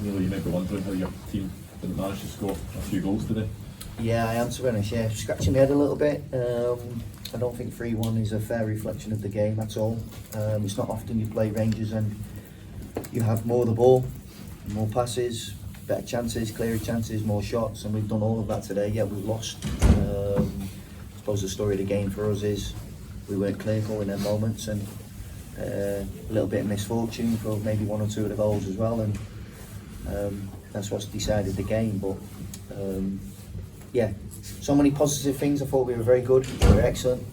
Neil, you might be wondering how your team didn't manage to score a few goals today. Yeah, I am, to be honest, yeah. Scratching my head a little bit. I don't think 3-1 is a fair reflection of the game at all. It's not often you play Rangers and you have more of the ball, more passes, better chances, clearer chances, more shots, and we've done all of that today, yet we've lost. I suppose the story of the game for us is we weren't clinical in them moments, and a little bit of misfortune for maybe one or two of the goals as well, and that's what's decided the game. But yeah, so many positive things. I thought we were very good, we were excellent,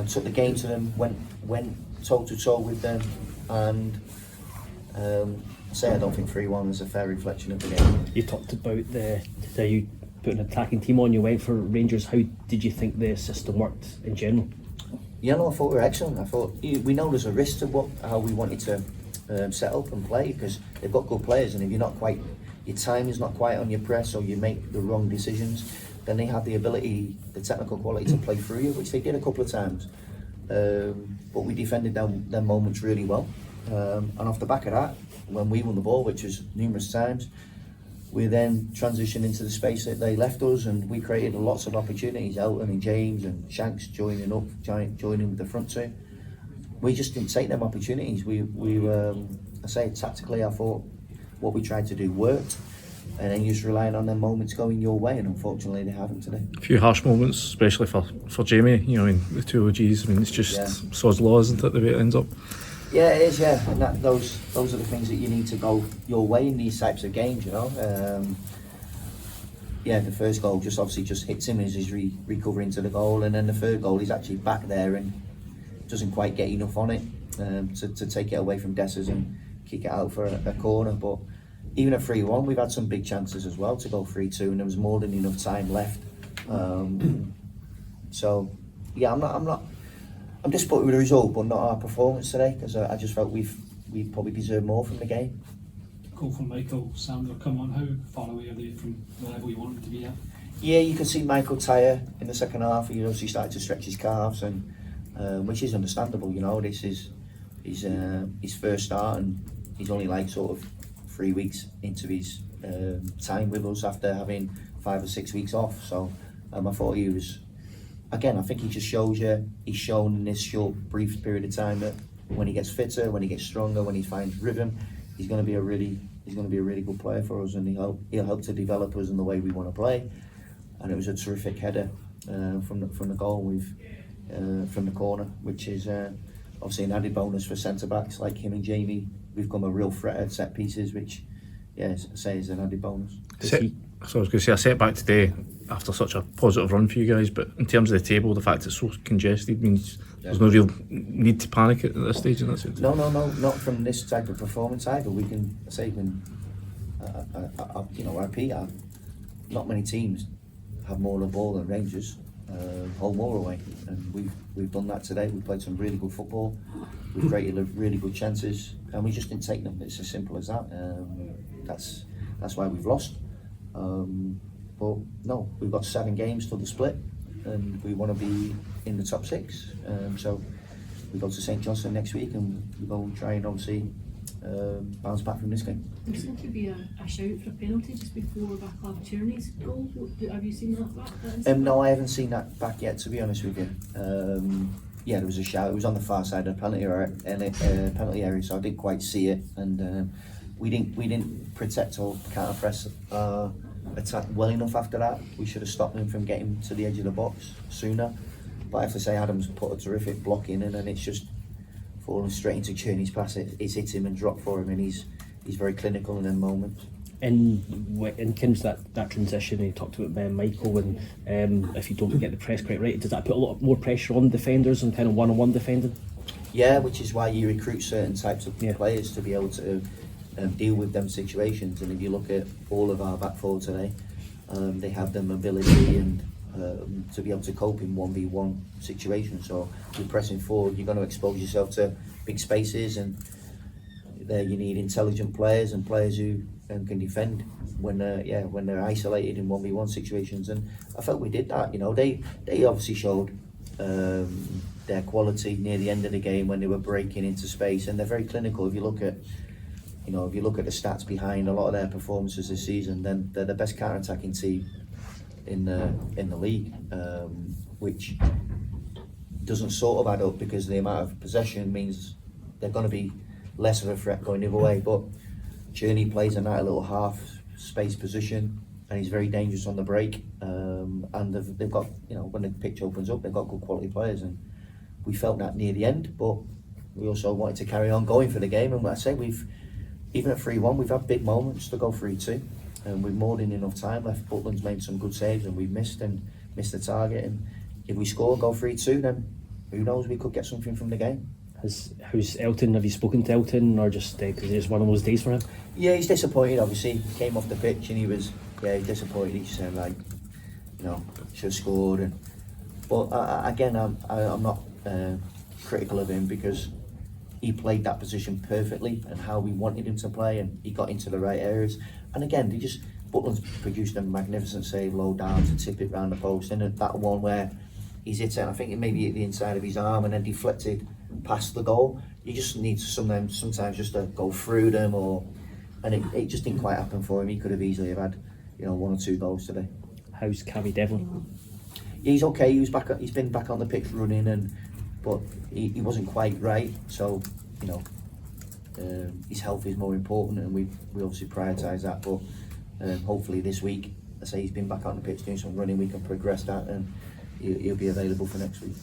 took the game to them, went toe to toe with them, and I don't think 3-1 is a fair reflection of the game. You talked about you put an attacking team on, you went for Rangers. How did you think the system worked in general? Yeah, no, I thought we were excellent. I thought we know there's a risk to how we wanted to set up and play, because they've got good players, and if you're not quite, your time is not quite on your press, or you make the wrong decisions, then they have the ability, the technical quality to play through you, which they did a couple of times. But we defended them moments really well, and off the back of that, when we won the ball, which was numerous times, we then transitioned into the space that they left us, and we created lots of opportunities. Elton and James and Shanks joining with the front two. We just didn't take them opportunities. We tactically, I thought what we tried to do worked, and then just relying on them moments going your way, and unfortunately they haven't today. A few harsh moments, especially for Jamie. You know, I mean, the two OGs. I mean, it's just sod's law, isn't it, the way it ends up? Yeah, it is. Yeah, and those are the things that you need to go your way in these types of games. You know. The first goal obviously hits him as he's recovering to the goal, and then the third goal, he's actually back there and doesn't quite get enough on it to take it away from Dessers and kick it out for a corner. But even at 3-1, we've had some big chances as well to go 3-2, and there was more than enough time left. So yeah, I'm disappointed with the result, but not our performance today, because I just felt we probably deserved more from the game. Goal from Michael, Sandra, come on, how far away are they from the level you want them to be at? Yeah, you can see Michael tire in the second half. He obviously started to stretch his calves, and which is understandable. You know, this is his first start, and he's only like sort of 3 weeks into his time with us after having 5 or 6 weeks off. So I thought he was. Again, I think he just shows you, he's shown in this short, brief period of time that when he gets fitter, when he gets stronger, when he finds rhythm, he's going to be a really good player for us, and he'll help to develop us in the way we want to play. And it was a terrific header from the goal from the corner, which is obviously an added bonus for centre backs like him and Jamie. We've become a real threat at set pieces, which is an added bonus. So I was going to say, a setback today after such a positive run for you guys, but in terms of the table, the fact it's so congested means there's no real need to panic at this stage. In that sense. No, not from this type of performance either. We can say repeat, not many teams have more of the ball than Rangers, home or away, and we've done that today. We played some really good football. We've created really good chances, and we just didn't take them. It's as simple as that. That's why we've lost. But no, we've got 7 games till the split, and we want to be in the top 6. So we go to St Johnstone next week, and we go and try and obviously bounce back from this game. There seemed to be a shout for a penalty just before Vaclav Tierney's goal. Have you seen that back? No, I haven't seen that back yet, to be honest with you. There was a shout. It was on the far side of the penalty area, so I didn't quite see it, and we didn't protect or counter press attack well enough after that. We should have stopped him from getting to the edge of the box sooner. But I have to say, Adams put a terrific block in, and then it's just falling straight into Tierney's pass. It's hit him and dropped for him, and he's very clinical in them moments. In terms of that transition, you talked about Ben Michael, and if you don't get the press quite right, does that put a lot more pressure on defenders and kind of one-on-one defending? Yeah, which is why you recruit certain types of players to be able to deal with them situations. And if you look at all of our back four today, they have the mobility and to be able to cope in 1v1 situations. So you're pressing forward, you're going to expose yourself to big spaces, and there you need intelligent players and players who can defend when they're isolated in 1v1 situations. And I felt we did that. You know, they obviously showed their quality near the end of the game when they were breaking into space, and they're very clinical. If you look at you know, if you look at the stats behind a lot of their performances this season, then they're the best counter-attacking team in the league, which doesn't sort of add up because the amount of possession means they're going to be less of a threat going the other way. But Journey plays in that little half space position, and he's very dangerous on the break. And they've got, you know, when the pitch opens up, they've got good quality players, and we felt that near the end. But we also wanted to carry on going for the game, and I say even at 3-1, we've had big moments to go 3-2, and we've more than enough time left. Butland's made some good saves, and we've missed the target. And if we score, go 3-2, then who knows, we could get something from the game. How's Elton? Have you spoken to Elton, or just because it's just one of those days for him? Yeah, he's disappointed. Obviously, he came off the pitch and he was he's disappointed. He said, like, you know, should have scored. But again, I'm not critical of him, because he played that position perfectly and how we wanted him to play, and he got into the right areas. And again, Butland's produced a magnificent save low down to tip it round the post, and that one where he's hit it, I think it maybe hit the inside of his arm and then deflected past the goal. You just need sometimes just to go through them, and it just didn't quite happen for him. He could have easily have had, you know, 1 or 2 goals today. How's Cavi Devlin? He's okay. He's been back on the pitch running, but he wasn't quite right. So, you know, his health is more important, and we obviously prioritise that. But hopefully this week, I say he's been back on the pitch doing some running, we can progress that, and he'll be available for next week.